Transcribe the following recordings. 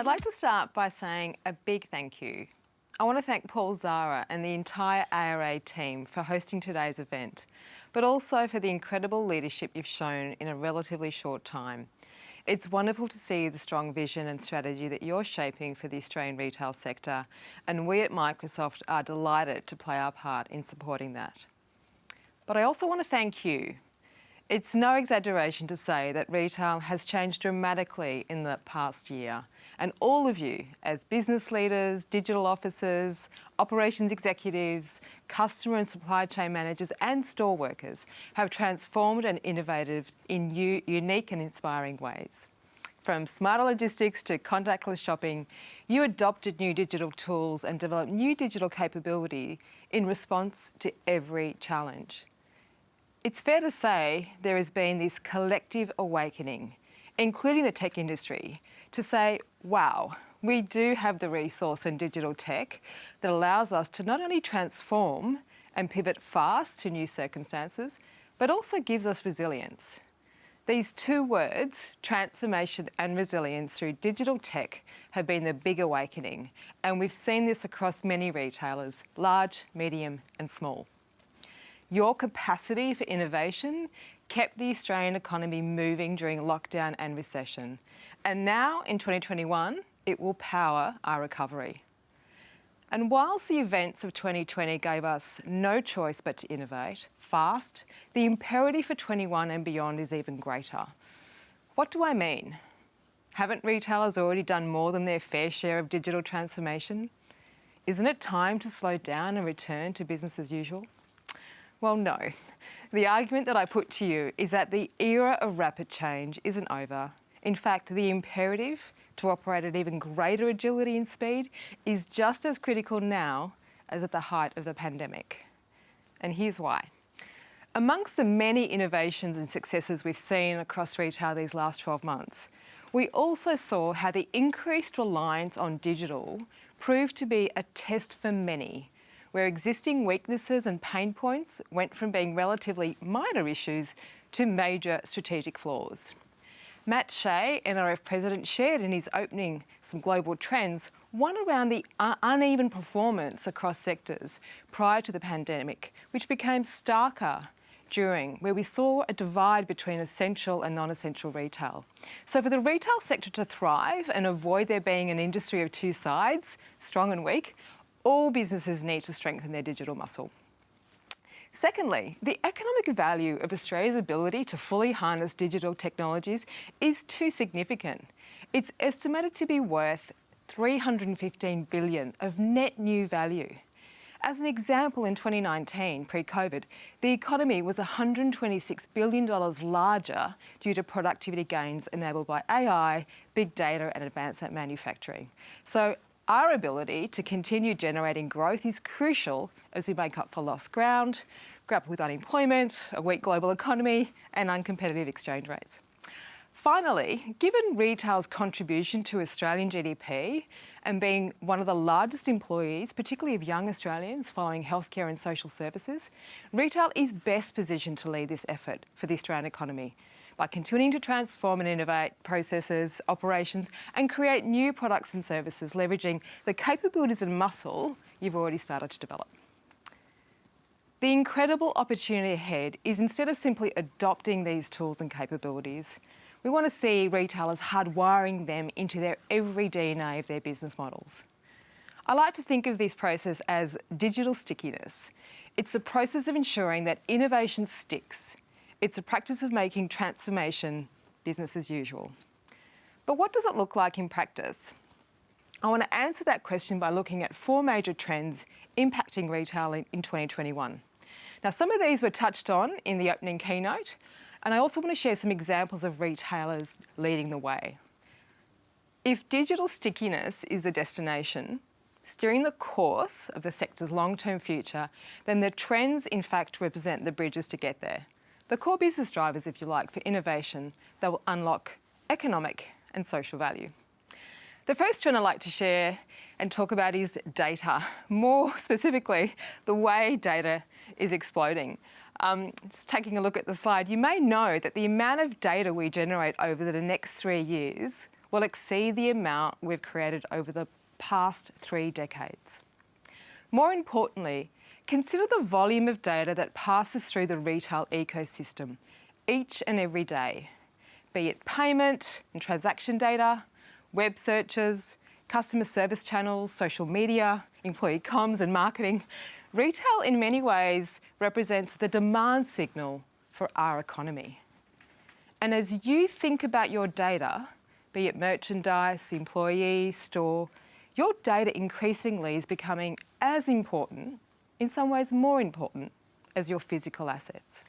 I'd like to start by saying a big thank you. I want to thank Paul Zara and the entire ARA team for hosting today's event, but also for the incredible leadership you've shown in a relatively short time. It's wonderful to see the strong vision and strategy that you're shaping for the Australian retail sector, and we at Microsoft are delighted to play our part in supporting that. But I also want to thank you. It's no exaggeration to say that retail has changed dramatically in the past year, and all of you, as business leaders, digital officers, operations executives, customer and supply chain managers and store workers, have transformed and innovated in unique and inspiring ways. From smarter logistics to contactless shopping, you adopted new digital tools and developed new digital capability in response to every challenge. It's fair to say there has been this collective awakening, including the tech industry, to say, wow, we do have the resource in digital tech that allows us to not only transform and pivot fast to new circumstances, but also gives us resilience. These two words, transformation and resilience through digital tech, have been the big awakening, and we've seen this across many retailers, large, medium and small. Your capacity for innovation kept the Australian economy moving during lockdown and recession. And now, in 2021, it will power our recovery. And whilst the events of 2020 gave us no choice but to innovate fast, the imperative for 21 and beyond is even greater. What do I mean? Haven't retailers already done more than their fair share of digital transformation? Isn't it time to slow down and return to business as usual? Well, no. The argument that I put to you is that the era of rapid change isn't over. In fact, the imperative to operate at even greater agility and speed is just as critical now as at the height of the pandemic. And here's why. Amongst the many innovations and successes we've seen across retail these last 12 months, we also saw how the increased reliance on digital proved to be a test for many, where existing weaknesses and pain points went from being relatively minor issues to major strategic flaws. Matt Shea, NRF President, shared in his opening some global trends, one around the uneven performance across sectors prior to the pandemic, which became starker during, where we saw a divide between essential and non-essential retail. So for the retail sector to thrive and avoid there being an industry of two sides, strong and weak, all businesses need to strengthen their digital muscle. Secondly, the economic value of Australia's ability to fully harness digital technologies is too significant. It's estimated to be worth $315 billion of net new value. As an example, in 2019, pre-COVID, the economy was $126 billion larger due to productivity gains enabled by AI, big data and advanced manufacturing. So our ability to continue generating growth is crucial as we make up for lost ground, grapple with unemployment, a weak global economy and uncompetitive exchange rates. Finally, given retail's contribution to Australian GDP and being one of the largest employees, particularly of young Australians following healthcare and social services, retail is best positioned to lead this effort for the Australian economy by continuing to transform and innovate processes, operations, and create new products and services, leveraging the capabilities and muscle you've already started to develop. The incredible opportunity ahead is, instead of simply adopting these tools and capabilities, we want to see retailers hardwiring them into their every DNA of their business models. I like to think of this process as digital stickiness. It's the process of ensuring that innovation sticks. It's a practice of making transformation business as usual. But what does it look like in practice? I want to answer that question by looking at four major trends impacting retail in 2021. Now, some of these were touched on in the opening keynote, and I also want to share some examples of retailers leading the way. If digital stickiness is the destination, steering the course of the sector's long-term future, then the trends, in fact, represent the bridges to get there. The core business drivers, if you like, for innovation that will unlock economic and social value. The first trend I'd like to share and talk about is data. More specifically, the way data is exploding. Just taking a look at the slide, you may know that the amount of data we generate over the next 3 years will exceed the amount we've created over the past 3 decades. More importantly, consider the volume of data that passes through the retail ecosystem each and every day, be it payment and transaction data, web searches, customer service channels, social media, employee comms and marketing. Retail in many ways represents the demand signal for our economy. And as you think about your data, be it merchandise, employee, store, your data increasingly is becoming as important, in some ways more important, as your physical assets.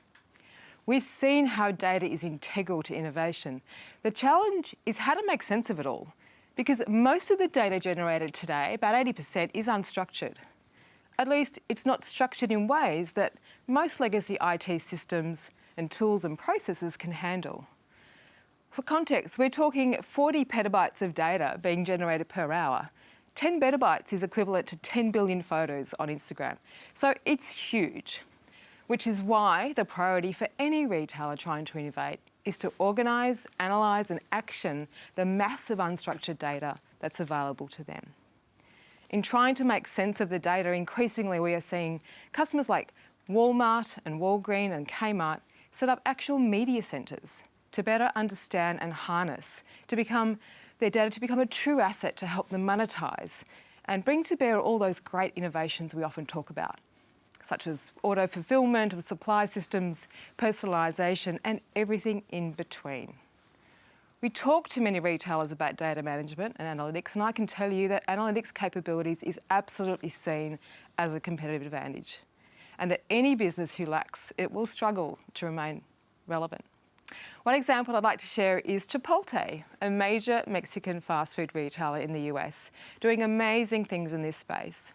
We've seen how data is integral to innovation. The challenge is how to make sense of it all, because most of the data generated today, about 80%, is unstructured. At least it's not structured in ways that most legacy IT systems and tools and processes can handle. For context, we're talking 40 petabytes of data being generated per hour. 10 petabytes is equivalent to 10 billion photos on Instagram. So it's huge, which is why the priority for any retailer trying to innovate is to organise, analyse and action the massive unstructured data that's available to them. In trying to make sense of the data, increasingly we are seeing customers like Walmart and Walgreens and Kmart set up actual media centres to better understand and harness their data to become a true asset to help them monetize and bring to bear all those great innovations we often talk about, such as auto-fulfillment of supply systems, personalisation and everything in between. We talk to many retailers about data management and analytics, and I can tell you that analytics capabilities is absolutely seen as a competitive advantage, and that any business who lacks it will struggle to remain relevant. One example I'd like to share is Chipotle, a major Mexican fast food retailer in the US, doing amazing things in this space.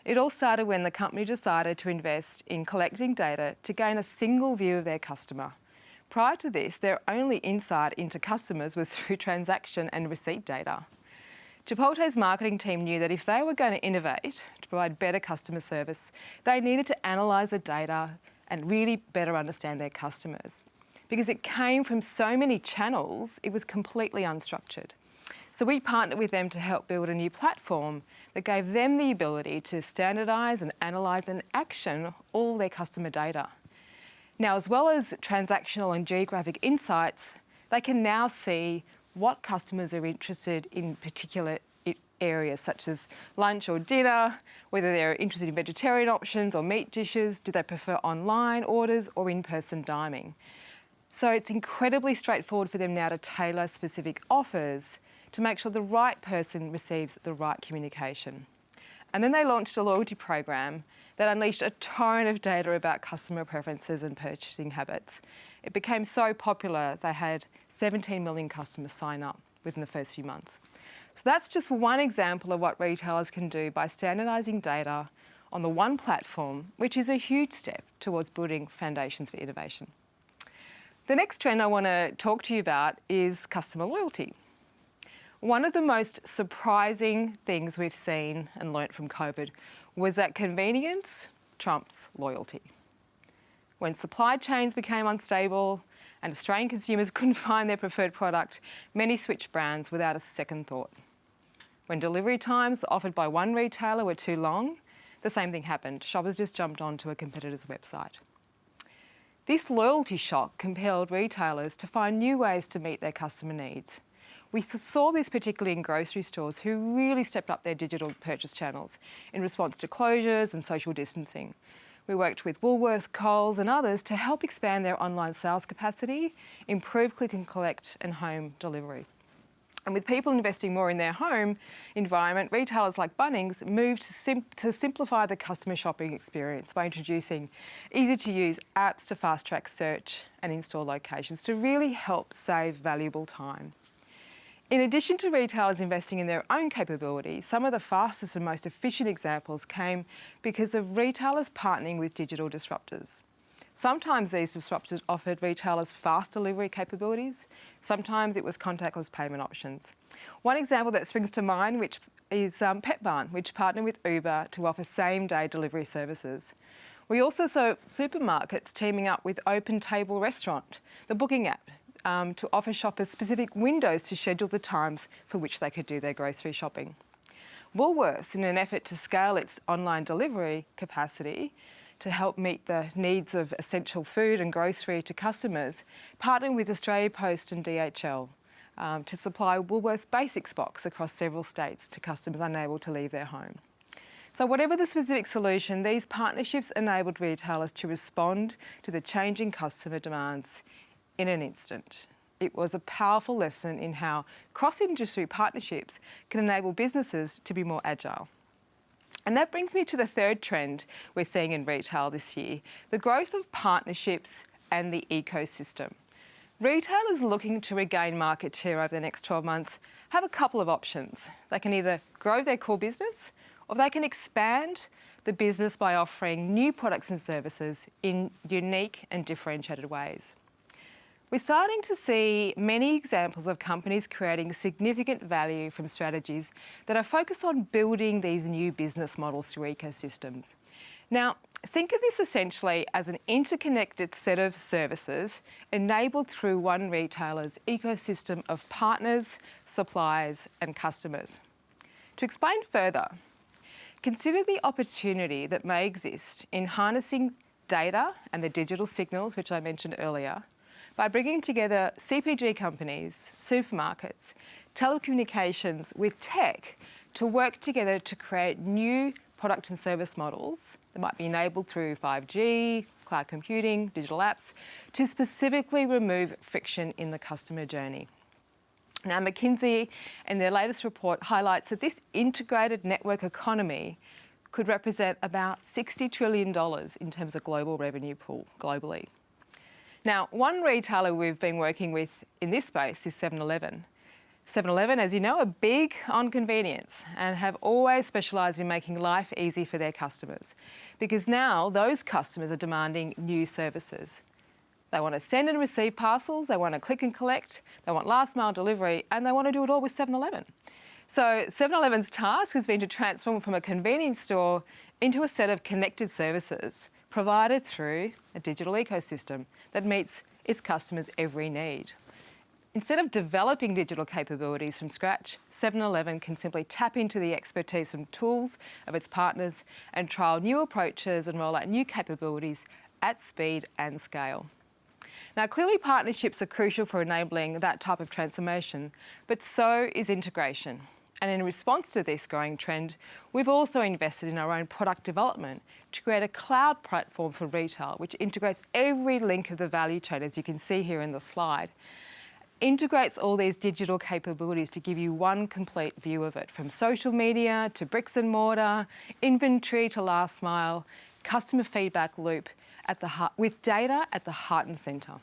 It all started when the company decided to invest in collecting data to gain a single view of their customer. Prior to this, their only insight into customers was through transaction and receipt data. Chipotle's marketing team knew that if they were going to innovate to provide better customer service, they needed to analyse the data and really better understand their customers. Because it came from so many channels, it was completely unstructured. So we partnered with them to help build a new platform that gave them the ability to standardise and analyse and action all their customer data. Now, as well as transactional and geographic insights, they can now see what customers are interested in particular areas such as lunch or dinner, whether they're interested in vegetarian options or meat dishes, do they prefer online orders or in-person dining. So it's incredibly straightforward for them now to tailor specific offers to make sure the right person receives the right communication. And then they launched a loyalty program that unleashed a ton of data about customer preferences and purchasing habits. It became so popular, they had 17 million customers sign up within the first few months. So that's just one example of what retailers can do by standardising data on the one platform, which is a huge step towards building foundations for innovation. The next trend I want to talk to you about is customer loyalty. One of the most surprising things we've seen and learnt from COVID was that convenience trumps loyalty. When supply chains became unstable and Australian consumers couldn't find their preferred product, many switched brands without a second thought. When delivery times offered by one retailer were too long, the same thing happened. Shoppers just jumped onto a competitor's website. This loyalty shock compelled retailers to find new ways to meet their customer needs. We saw this particularly in grocery stores who really stepped up their digital purchase channels in response to closures and social distancing. We worked with Woolworths, Coles and others to help expand their online sales capacity, improve click and collect and home delivery. And with people investing more in their home environment, retailers like Bunnings moved to simplify the customer shopping experience by introducing easy-to-use apps to fast-track search and in-store locations to really help save valuable time. In addition to retailers investing in their own capability, some of the fastest and most efficient examples came because of retailers partnering with digital disruptors. Sometimes these disruptors offered retailers fast delivery capabilities. Sometimes it was contactless payment options. One example that springs to mind which is Pet Barn, which partnered with Uber to offer same-day delivery services. We also saw supermarkets teaming up with Open Table Restaurant, the booking app, to offer shoppers specific windows to schedule the times for which they could do their grocery shopping. Woolworths, in an effort to scale its online delivery capacity to help meet the needs of essential food and grocery to customers, partnered with Australia Post and DHL to supply Woolworths Basics box across several states to customers unable to leave their home. So whatever the specific solution, these partnerships enabled retailers to respond to the changing customer demands in an instant. It was a powerful lesson in how cross-industry partnerships can enable businesses to be more agile. And that brings me to the third trend we're seeing in retail this year, the growth of partnerships and the ecosystem. Retailers looking to regain market share over the next 12 months have a couple of options. They can either grow their core business or they can expand the business by offering new products and services in unique and differentiated ways. We're starting to see many examples of companies creating significant value from strategies that are focused on building these new business models through ecosystems. Now, think of this essentially as an interconnected set of services enabled through one retailer's ecosystem of partners, suppliers, and customers. To explain further, consider the opportunity that may exist in harnessing data and the digital signals, which I mentioned earlier, by bringing together CPG companies, supermarkets, telecommunications with tech to work together to create new product and service models that might be enabled through 5G, cloud computing, digital apps, to specifically remove friction in the customer journey. Now, McKinsey, in their latest report, highlights that this integrated network economy could represent about $60 trillion in terms of global revenue pool globally. Now, one retailer we've been working with in this space is 7-Eleven. 7-Eleven, as you know, are big on convenience and have always specialised in making life easy for their customers, because now those customers are demanding new services. They want to send and receive parcels, they want to click and collect, they want last mile delivery, and they want to do it all with 7-Eleven. So 7-Eleven's task has been to transform from a convenience store into a set of connected services provided through a digital ecosystem that meets its customers' every need. Instead of developing digital capabilities from scratch, 7-Eleven can simply tap into the expertise and tools of its partners and trial new approaches and roll out new capabilities at speed and scale. Now, clearly partnerships are crucial for enabling that type of transformation, but so is integration. And in response to this growing trend, we've also invested in our own product development to create a cloud platform for retail, which integrates every link of the value chain, as you can see here in the slide. Integrates all these digital capabilities to give you one complete view of it, from social media to bricks and mortar, inventory to last mile, customer feedback loop at the heart, with data at the heart and centre.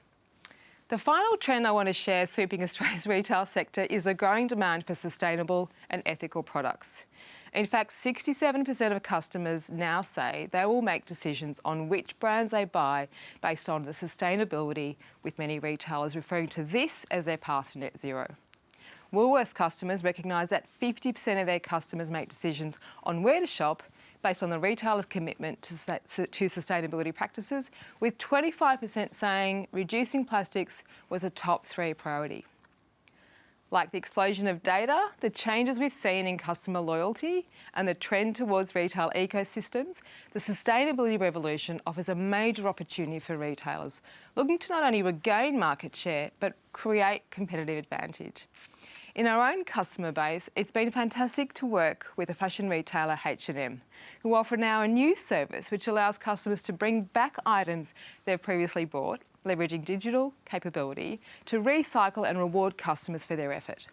The final trend I want to share sweeping Australia's retail sector is the growing demand for sustainable and ethical products. In fact, 67% of customers now say they will make decisions on which brands they buy based on the sustainability, with many retailers referring to this as their path to net zero. Woolworths customers recognise that 50% of their customers make decisions on where to shop based on the retailer's commitment to sustainability practices, with 25% saying reducing plastics was a top 3 priority. Like the explosion of data, the changes we've seen in customer loyalty and the trend towards retail ecosystems, the sustainability revolution offers a major opportunity for retailers looking to not only regain market share, but create competitive advantage. In our own customer base, it's been fantastic to work with a fashion retailer, H&M, who offer now a new service which allows customers to bring back items they've previously bought, leveraging digital capability to recycle and reward customers for their effort.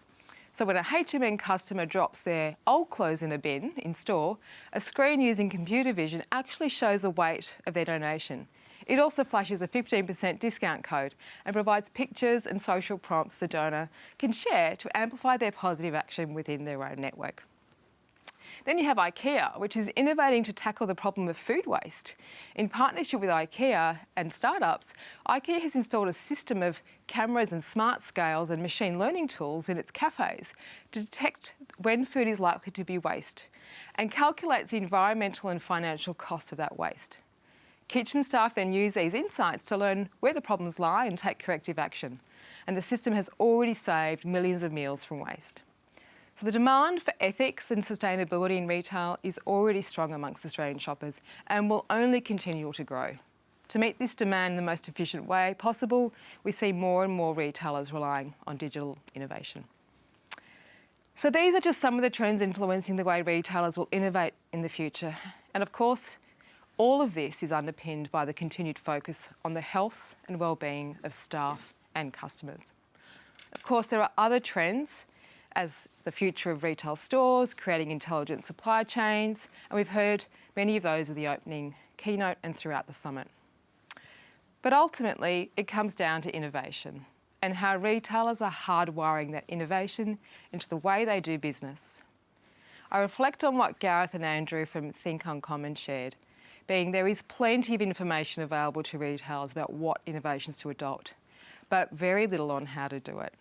So when a H&M customer drops their old clothes in a bin in store, a screen using computer vision actually shows the weight of their donation. It also flashes a 15% discount code and provides pictures and social prompts the donor can share to amplify their positive action within their own network. Then you have IKEA, which is innovating to tackle the problem of food waste. In partnership with IKEA and startups, IKEA has installed a system of cameras and smart scales and machine learning tools in its cafes to detect when food is likely to be waste and calculates the environmental and financial cost of that waste. Kitchen staff then use these insights to learn where the problems lie and take corrective action. And the system has already saved millions of meals from waste. So the demand for ethics and sustainability in retail is already strong amongst Australian shoppers and will only continue to grow. To meet this demand in the most efficient way possible, we see more and more retailers relying on digital innovation. So these are just some of the trends influencing the way retailers will innovate in the future. And of course, all of this is underpinned by the continued focus on the health and well-being of staff and customers. Of course, there are other trends as the future of retail stores, creating intelligent supply chains, and we've heard many of those at the opening keynote and throughout the summit. But ultimately, it comes down to innovation and how retailers are hardwiring that innovation into the way they do business. I reflect on what Gareth and Andrew from Think Uncommon shared, being there is plenty of information available to retailers about what innovations to adopt, but very little on how to do it.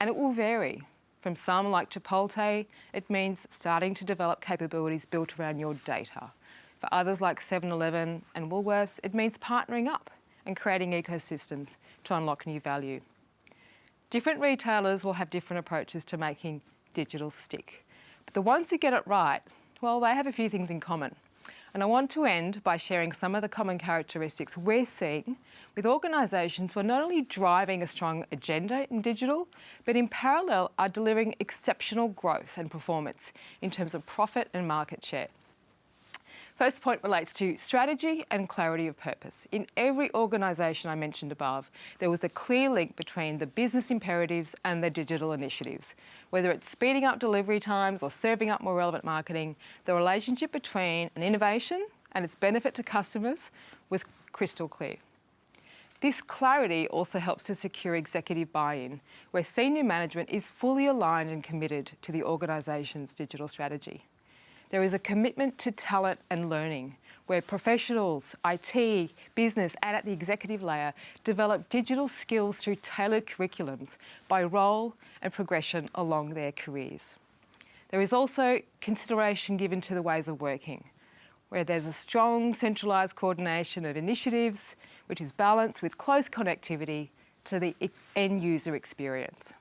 And it will vary. From some, like Chipotle, it means starting to develop capabilities built around your data. For others, like 7-Eleven and Woolworths, it means partnering up and creating ecosystems to unlock new value. Different retailers will have different approaches to making digital stick. But the ones who get it right, well, they have a few things in common. And I want to end by sharing some of the common characteristics we're seeing with organisations who are not only driving a strong agenda in digital, but in parallel are delivering exceptional growth and performance in terms of profit and market share. First point relates to strategy and clarity of purpose. In every organisation I mentioned above, there was a clear link between the business imperatives and the digital initiatives. Whether it's speeding up delivery times or serving up more relevant marketing, the relationship between an innovation and its benefit to customers was crystal clear. This clarity also helps to secure executive buy-in, where senior management is fully aligned and committed to the organisation's digital strategy. There is a commitment to talent and learning, where professionals, IT, business, and at the executive layer develop digital skills through tailored curriculums by role and progression along their careers. There is also consideration given to the ways of working, where there's a strong centralised coordination of initiatives, which is balanced with close connectivity to the end user experience.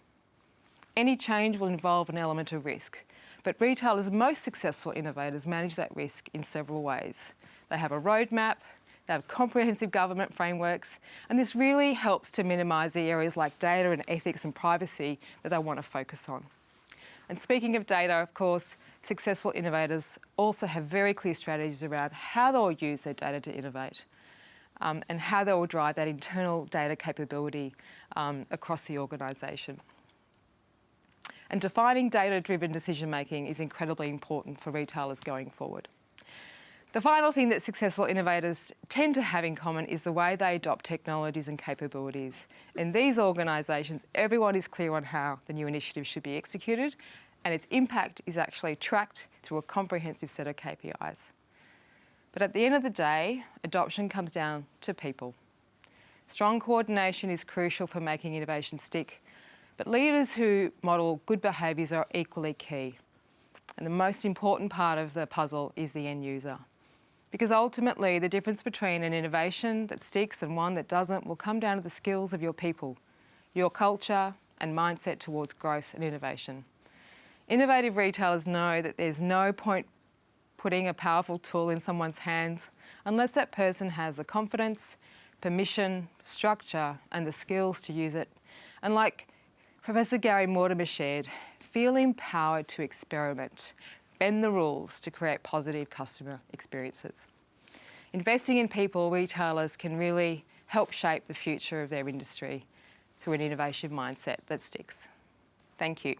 Any change will involve an element of risk, but retailers' most successful innovators manage that risk in several ways. They have a roadmap, they have comprehensive government frameworks, and this really helps to minimise the areas like data and ethics and privacy that they want to focus on. And speaking of data, of course, successful innovators also have very clear strategies around how they'll use their data to innovate and how they will drive that internal data capability across the organisation. And defining data-driven decision-making is incredibly important for retailers going forward. The final thing that successful innovators tend to have in common is the way they adopt technologies and capabilities. In these organisations, everyone is clear on how the new initiative should be executed, and its impact is actually tracked through a comprehensive set of KPIs. But at the end of the day, adoption comes down to people. Strong coordination is crucial for making innovation stick, but leaders who model good behaviours are equally key. And the most important part of the puzzle is the end user. Because ultimately, the difference between an innovation that sticks and one that doesn't will come down to the skills of your people, your culture and mindset towards growth and innovation. Innovative retailers know that there's no point putting a powerful tool in someone's hands unless that person has the confidence, permission, structure and the skills to use it. And like Professor Gary Mortimer shared, feel empowered to experiment, bend the rules to create positive customer experiences. Investing in people, retailers can really help shape the future of their industry through an innovation mindset that sticks. Thank you.